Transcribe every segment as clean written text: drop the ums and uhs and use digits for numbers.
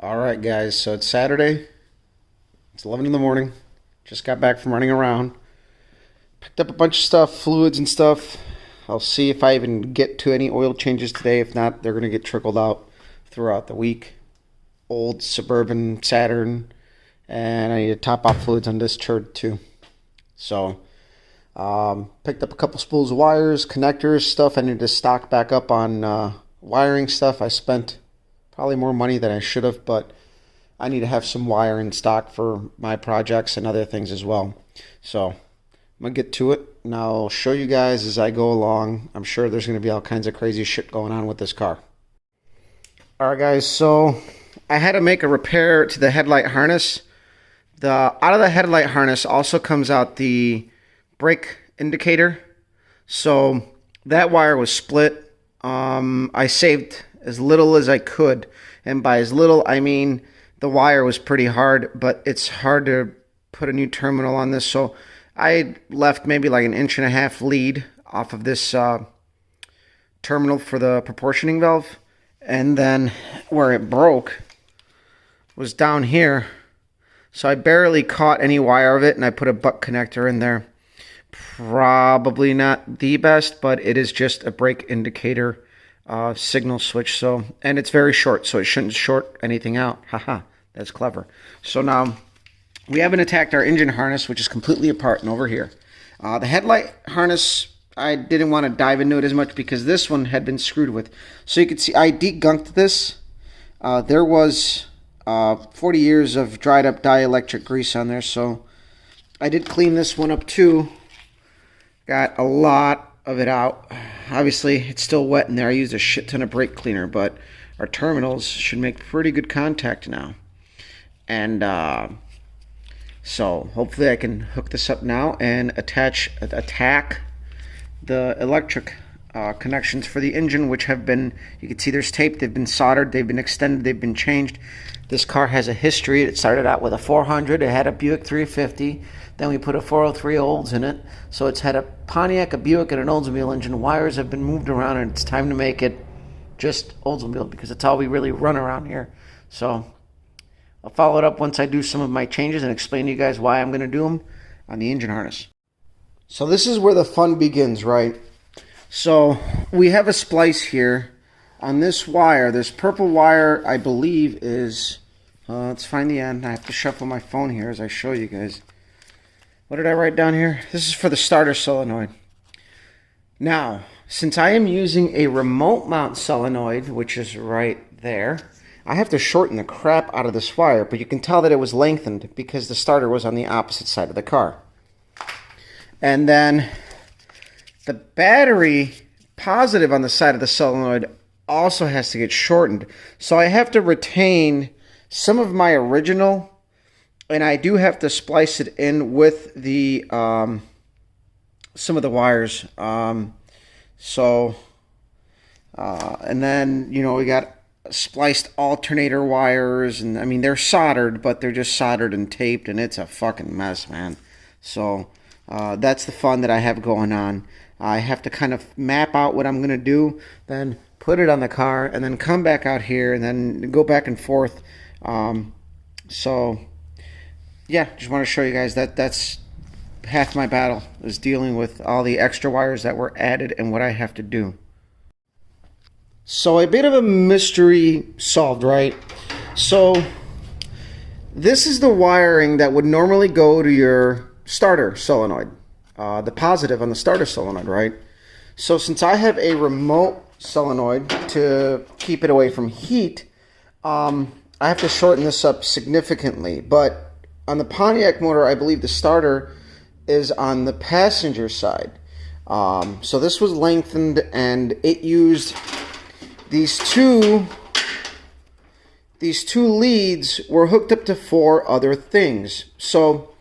All right, guys. So it's Saturday. It's 11 in the morning. Just got back from running around. Picked up a bunch of stuff, fluids and stuff. I'll see if I even get to any oil changes today. If not, they're going to get trickled out throughout the week. Old Suburban Saturn. And I need to top off fluids on this turd too. So, picked up a couple spools of wires, connectors, stuff. I need to stock back up on wiring stuff. I spent probably more money than I should have, but I need to have some wire in stock for my projects and other things as well. So I'm going to get to it, and I'll show you guys as I go along. I'm sure there's going to be all kinds of crazy shit going on with this car. Alright guys, so I had to make a repair to the headlight harness. Out of the headlight harness also comes out the brake indicator. So that wire was split. I saved as little as I could, and by as little I mean the wire was pretty hard, but it's hard to put a new terminal on this, so I left maybe like an 1.5 inch lead off of this terminal for the proportioning valve, and then where it broke was down here, so I barely caught any wire of it, and I put a butt connector in there. Probably not the best, but it is just a brake indicator signal switch, so, and it's very short, so it shouldn't short anything out. Haha, that's clever. So now we haven't attacked our engine harness, which is completely apart and over here. The headlight harness, I didn't want to dive into it as much because this one had been screwed with. So you can see I degunked this. There was 40 years of dried up dielectric grease on there, so I did clean this one up too. Got a lot of it out. Obviously, it's still wet in there. I used a shit ton of brake cleaner, but our terminals should make pretty good contact now. And so hopefully I can hook this up now and attack the electric connections for the engine, which have been, you can see there's tape, they've been soldered, they've been extended, they've been changed. This car has a history. It started out with a 400, it had a Buick 350, then we put a 403 Olds in it, so it's had a Pontiac, a Buick, and an Oldsmobile engine. Wires have been moved around, and it's time to make it just Oldsmobile because that's all we really run around here. So I'll follow it up once I do some of my changes and explain to you guys why I'm going to do them on the engine harness. So this is where the fun begins, right? So we have a splice here on this wire. This purple wire, I believe, is, let's find the end. I have to shuffle my phone here as I show you guys. What did I write down here? This is for the starter solenoid. Now, since I am using a remote mount solenoid, which is right there, I have to shorten the crap out of this wire, but you can tell that it was lengthened because the starter was on the opposite side of the car. And then the battery positive on the side of the solenoid also has to get shortened. So I have to retain some of my original, and I do have to splice it in with the some of the wires. And then, you know, we got spliced alternator wires, and I mean, they're soldered, but they're just soldered and taped, and it's a fucking mess, man. So that's the fun that I have going on. I have to kind of map out what I'm going to do, then put it on the car, and then come back out here, and then go back and forth. So, yeah, just want to show you guys that that's half my battle, is dealing with all the extra wires that were added and what I have to do. So a bit of a mystery solved, right? So this is the wiring that would normally go to your starter solenoid. The positive on the starter solenoid, right? So since I have a remote solenoid to keep it away from heat, I have to shorten this up significantly. But on the Pontiac motor, I believe the starter is on the passenger side. So this was lengthened, and it used these two leads were hooked up to 4 other things. So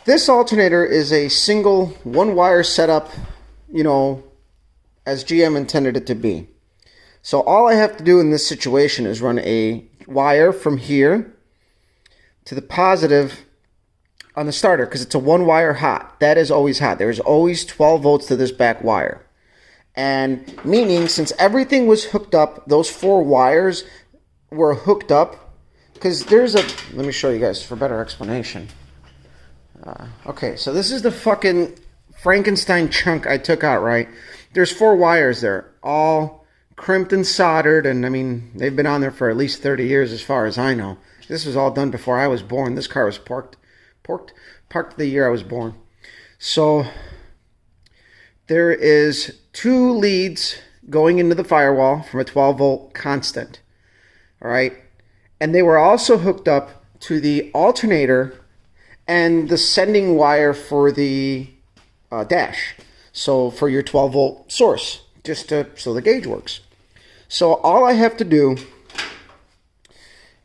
this alternator is a single one-wire setup, you know, as GM intended it to be. So all I have to do in this situation is run a wire from here to the positive on the starter, because it's a one-wire hot. That is always hot. There is always 12 volts to this back wire. And meaning, since everything was hooked up, those 4 wires were hooked up because there's a, let me show you guys for better explanation. Okay, so this is the fucking Frankenstein chunk I took out, right? There's 4 wires there, all crimped and soldered, and I mean, they've been on there for at least 30 years as far as I know. This was all done before I was born. This car was parked the year I was born. So there is 2 leads going into the firewall from a 12-volt constant, all right? And they were also hooked up to the alternator and the sending wire for the dash. So for your 12-volt source, just so the gauge works. So all I have to do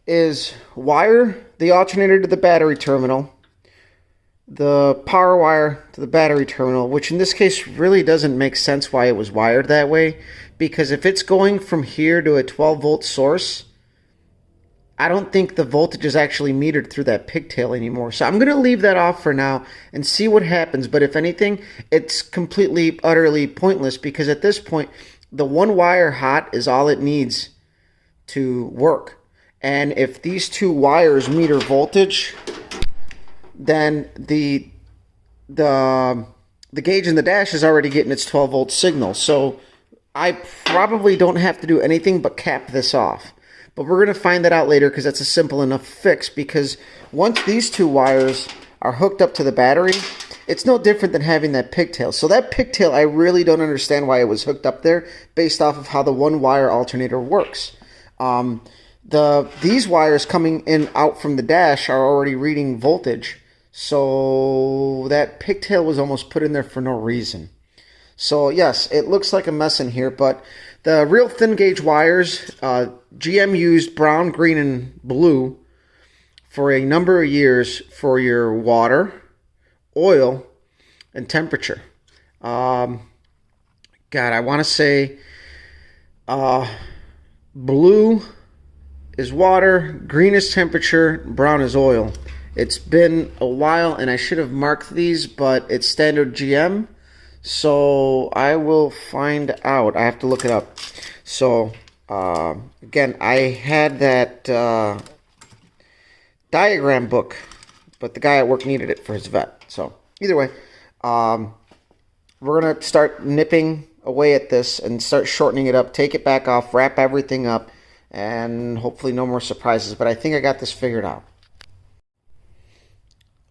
is wire the alternator to the battery terminal, the power wire to the battery terminal, which in this case really doesn't make sense why it was wired that way, because if it's going from here to a 12-volt source, I don't think the voltage is actually metered through that pigtail anymore. So I'm going to leave that off for now and see what happens. But if anything, it's completely, utterly pointless, because at this point, the 1 wire hot is all it needs to work. And if these 2 wires meter voltage, then the gauge in the dash is already getting its 12-volt signal. So I probably don't have to do anything but cap this off. But we're going to find that out later, because that's a simple enough fix. Because once these 2 wires are hooked up to the battery, it's no different than having that pigtail. So that pigtail, I really don't understand why it was hooked up there based off of how the 1-wire alternator works. These wires coming in out from the dash are already reading voltage. So that pigtail was almost put in there for no reason. So yes, it looks like a mess in here, but the real thin gauge wires, GM used brown, green, and blue for a number of years for your water, oil, and temperature. God, I want to say blue is water, green is temperature, brown is oil. It's been a while, and I should have marked these, but it's standard GM. So I will find out. I have to look it up. So again, I had that diagram book, but the guy at work needed it for his vet. So either way, we're going to start nipping away at this and start shortening it up, take it back off, wrap everything up, and hopefully no more surprises. But I think I got this figured out.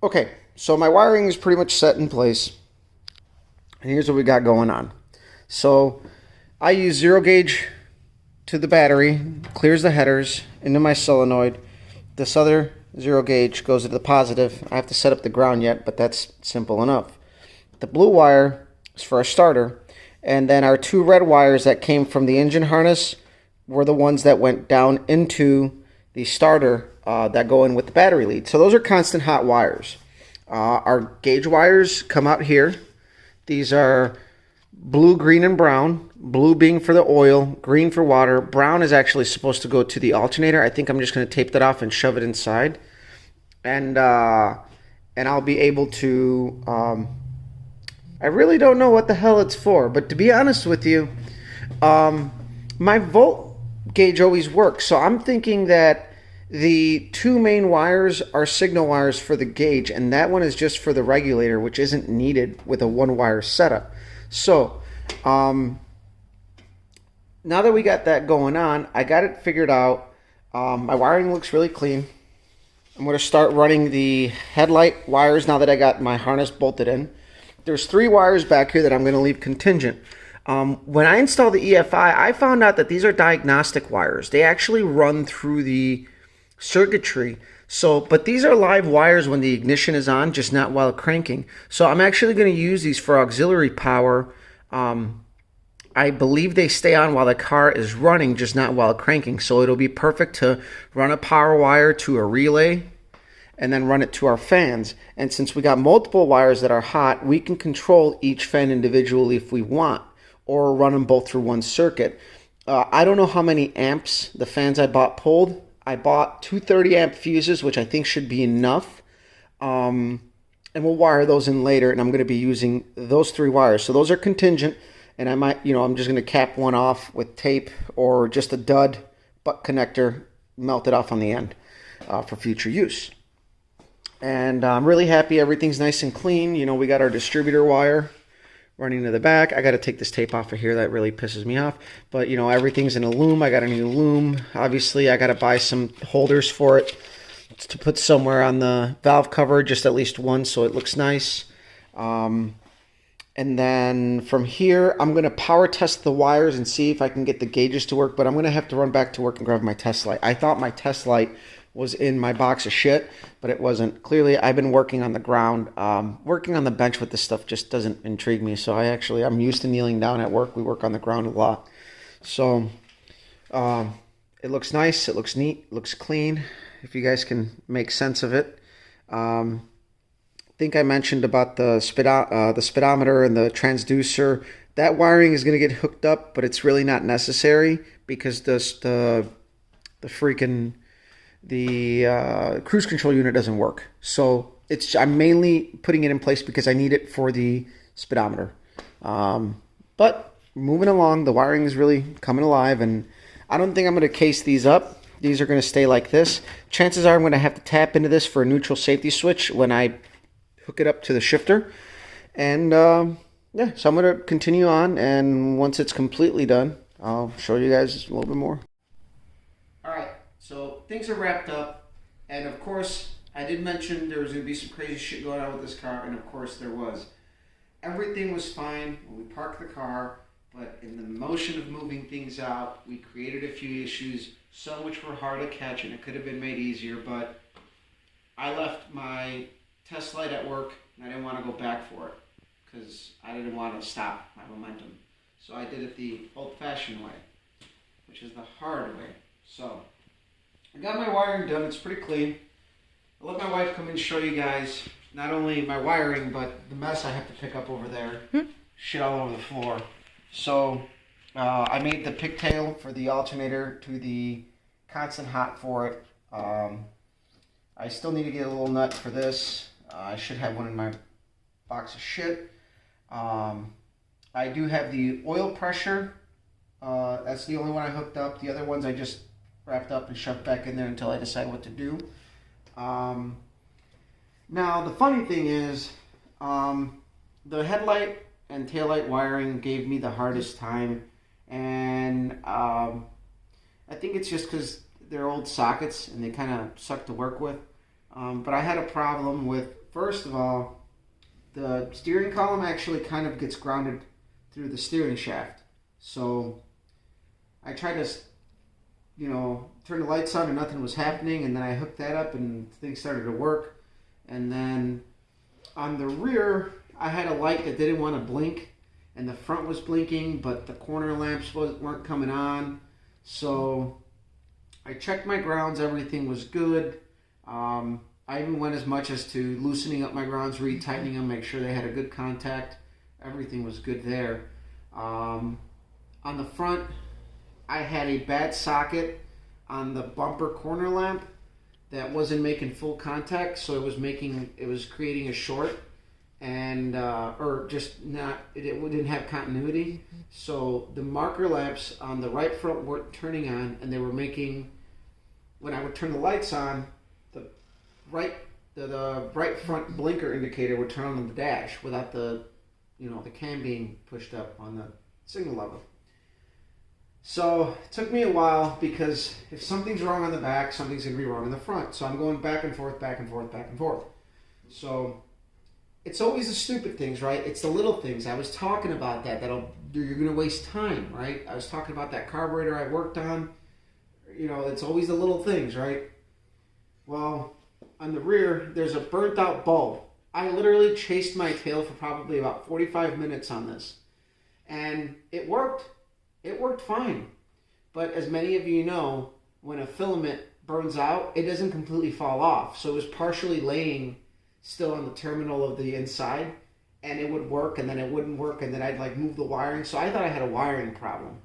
Okay, so my wiring is pretty much set in place. And here's what we got going on. So I use 0 gauge to the battery, clears the headers into my solenoid. This other 0 gauge goes to the positive. I have to set up the ground yet, but that's simple enough. The blue wire is for our starter. And then our 2 red wires that came from the engine harness were the ones that went down into the starter that go in with the battery lead. So those are constant hot wires. Our gauge wires come out here. These are blue, green, and brown. Blue being for the oil, green for water. Brown is actually supposed to go to the alternator. I think I'm just going to tape that off and shove it inside. And I'll be able to... I really don't know what the hell it's for. But to be honest with you, my volt gauge always works. So I'm thinking that the 2 main wires are signal wires for the gauge, and that one is just for the regulator, which isn't needed with a 1-wire setup. So, now that we got that going on, I got it figured out. My wiring looks really clean. I'm going to start running the headlight wires now that I got my harness bolted in. There's 3 wires back here that I'm going to leave contingent. When I installed the EFI, I found out that these are diagnostic wires. They actually run through the circuitry. So, but these are live wires when the ignition is on, just not while cranking. So I'm actually going to use these for auxiliary power. I believe they stay on while the car is running, just not while cranking. So it'll be perfect to run a power wire to a relay and then run it to our fans. And since we got multiple wires that are hot, we can control each fan individually if we want, or run them both through one circuit. I don't know how many amps the fans I bought pulled. I bought 2 30-amp fuses, which I think should be enough. And we'll wire those in later, and I'm going to be using those 3 wires. So those are contingent, and I might, I'm just going to cap one off with tape or just a dud butt connector, melt it off on the end. for future use. And I'm really happy everything's nice and clean. You know, we got our distributor wire running to the back. I got to take this tape off of here. That really pisses me off. But, you know, everything's in a loom. I got a new loom. Obviously, I got to buy some holders for it to put somewhere on the valve cover, just at least one, so it looks nice. And then from here, I'm going to power test the wires and see if I can get the gauges to work. But I'm going to have to run back to work and grab my test light. I thought my test light was in my box of shit, but it wasn't. Clearly, I've been working on the ground. Working on the bench with this stuff just doesn't intrigue me. So I'm used to kneeling down at work. We work on the ground a lot. So it looks nice. It looks neat. It looks clean, if you guys can make sense of it. I think I mentioned about the speedometer and the transducer. That wiring is going to get hooked up, but it's really not necessary because the cruise control unit doesn't work. So I'm mainly putting it in place because I need it for the speedometer. But moving along, the wiring is really coming alive, and I don't think I'm going to case these up. These are going to stay like this. Chances are I'm going to have to tap into this for a neutral safety switch when I hook it up to the shifter. And yeah, so I'm going to continue on, and once it's completely done, I'll show you guys a little bit more. All right. So things are wrapped up, and of course, I did mention there was going to be some crazy shit going on with this car, and of course there was. Everything was fine when we parked the car, but in the motion of moving things out, we created a few issues, some which were hard to catch, and it could have been made easier, but I left my test light at work, and I didn't want to go back for it, because I didn't want to stop my momentum. So I did it the old-fashioned way, which is the hard way. So I got my wiring done. It's pretty clean. I'll let my wife come in and show you guys not only my wiring, but the mess I have to pick up over there. Shit all over the floor. So I made the pigtail for the alternator to the constant hot for it. I still need to get a little nut for this. I should have one in my box of shit. I do have the oil pressure. That's the only one I hooked up. The other ones I just wrapped up and shoved back in there until I decide what to do. Now, the funny thing is, the headlight and taillight wiring gave me the hardest time, and I think it's just because they're old sockets and they kind of suck to work with. But I had a problem with, first of all, the steering column actually kind of gets grounded through the steering shaft. So I tried to turn the lights on and nothing was happening, and then I hooked that up and things started to work. And then on the rear, I had a light that didn't want to blink, and the front was blinking, but the corner lamps weren't coming on. So I checked my grounds, everything was good. I even went as much as to loosening up my grounds, retightening them, make sure they had a good contact. Everything was good there. On the front, I had a bad socket on the bumper corner lamp that wasn't making full contact, so it was creating a short, and it didn't have continuity. So the marker lamps on the right front weren't turning on, and they were making, when I would turn the lights on, the right front blinker indicator would turn on the dash without the cam being pushed up on the signal level. So it took me a while, because if something's wrong on the back, something's going to be wrong on the front. So I'm going back and forth, back and forth, back and forth. So it's always the stupid things, right? It's the little things. I was talking about you're going to waste time, right? I was talking about that carburetor I worked on. It's always the little things, right? Well, on the rear, there's a burnt out bulb. I literally chased my tail for probably about 45 minutes on this. And it worked. It worked fine. But as many of you know, when a filament burns out, it doesn't completely fall off. So it was partially laying still on the terminal of the inside, and it would work, and then it wouldn't work, and then I'd move the wiring. So I thought I had a wiring problem.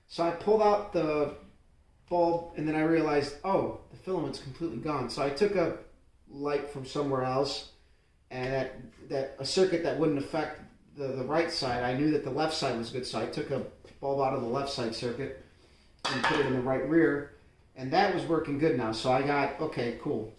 So I pulled out the bulb, and then I realized, oh, the filament's completely gone. So I took a light from somewhere else, and a circuit that wouldn't affect the right side. I knew that the left side was good, so I took a bulb out of the left side circuit and put it in the right rear, and that was working good now. So I got, okay, cool.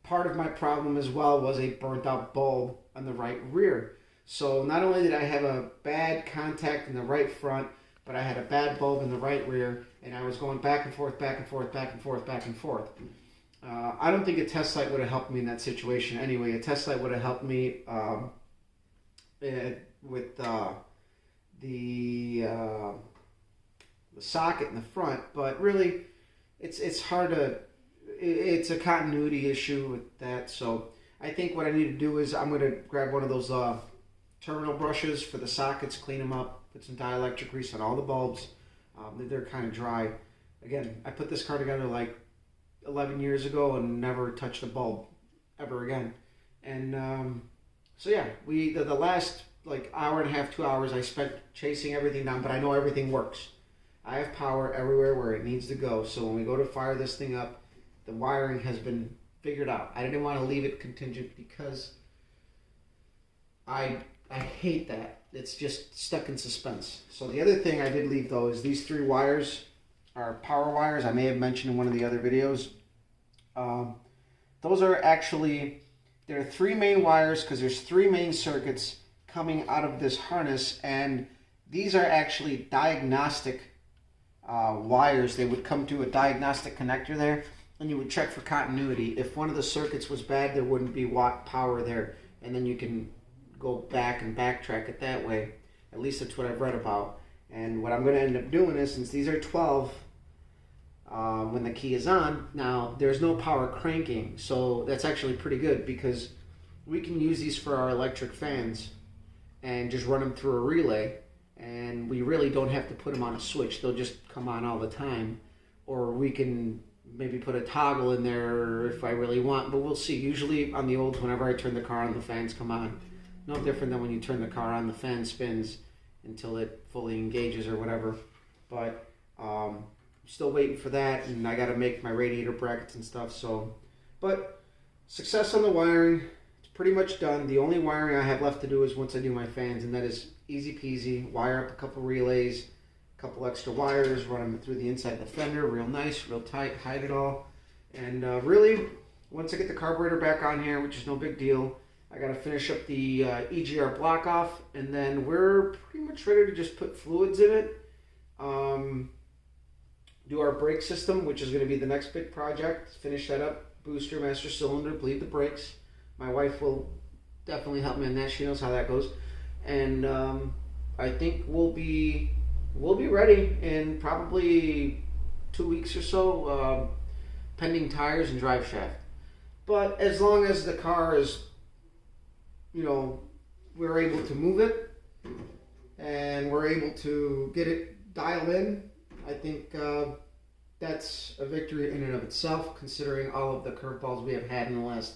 Part of my problem as well was a burnt out bulb on the right rear. So not only did I have a bad contact in the right front, but I had a bad bulb in the right rear, and I was going back and forth, back and forth, back and forth, back and forth. I don't think a test light would have helped me in that situation anyway. A test light would have helped me with the socket in the front, but really it's hard to, it's a continuity issue with that. So I think what I need to do is I'm going to grab one of those terminal brushes for the sockets, clean them up, put some dielectric grease on all the bulbs. They're kind of dry. Again, I put this car together like 11 years ago and never touched a bulb ever again. And so yeah, the last like hour and a half, 2 hours I spent chasing everything down, but I know everything works. I have power everywhere where it needs to go. So when we go to fire this thing up, the wiring has been figured out. I didn't want to leave it contingent because I hate that. It's just stuck in suspense. So the other thing I did leave though is these 3 wires are power wires. I may have mentioned in one of the other videos. Those are actually, there are 3 main wires because there's 3 main circuits coming out of this harness, and these are actually diagnostic wires. They would come to a diagnostic connector there, and you would check for continuity. If one of the circuits was bad, there wouldn't be watt power there, and then you can go back and backtrack it that way. At least that's what I've read about. And what I'm going to end up doing is, since these are 12, when the key is on, now there's no power cranking, so that's actually pretty good because we can use these for our electric fans and just run them through a relay, and we really don't have to put them on a switch. They'll just come on all the time. Or we can maybe put a toggle in there if I really want, but we'll see. Usually on the olds, whenever I turn the car on, the fans come on. No different than when you turn the car on, the fan spins until it fully engages or whatever. But I'm still waiting for that, and I got to make my radiator brackets and stuff. So, but success on the wiring. Pretty much done. The only wiring I have left to do is once I do my fans, and that is easy peasy. Wire up a couple relays, a couple extra wires, run them through the inside of the fender, real nice, real tight, hide it all. And really, once I get the carburetor back on here, which is no big deal, I got to finish up the EGR block off, and then we're pretty much ready to just put fluids in it. Do our brake system, which is going to be the next big project. Finish that up, booster, master cylinder, bleed the brakes. My wife will definitely help me on that. She knows how that goes, and I think we'll be ready in probably 2 weeks or so, pending tires and drive shaft. But as long as the car is, we're able to move it and we're able to get it dialed in, I think that's a victory in and of itself, considering all of the curveballs we have had in the last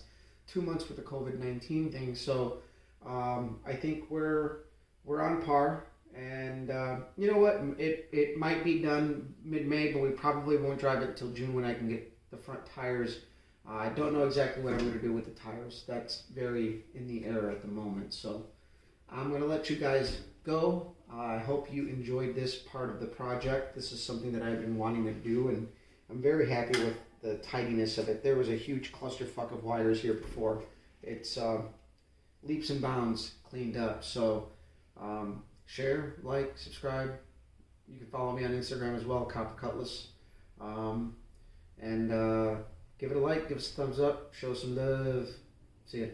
2 months with the COVID-19 thing. So I think we're on par, and you know what, it might be done mid-May, but we probably won't drive it until June when I can get the front tires. I don't know exactly what I'm going to do with the tires. That's very in the air at the moment, so I'm going to let you guys go. I hope you enjoyed this part of the project. This is something that I've been wanting to do, and I'm very happy with the tidiness of it. There was a huge clusterfuck of wires here before. It's leaps and bounds cleaned up. So share, like, subscribe. You can follow me on Instagram as well, Copper Cutlass. And give it a like, give us a thumbs up, show some love. See ya.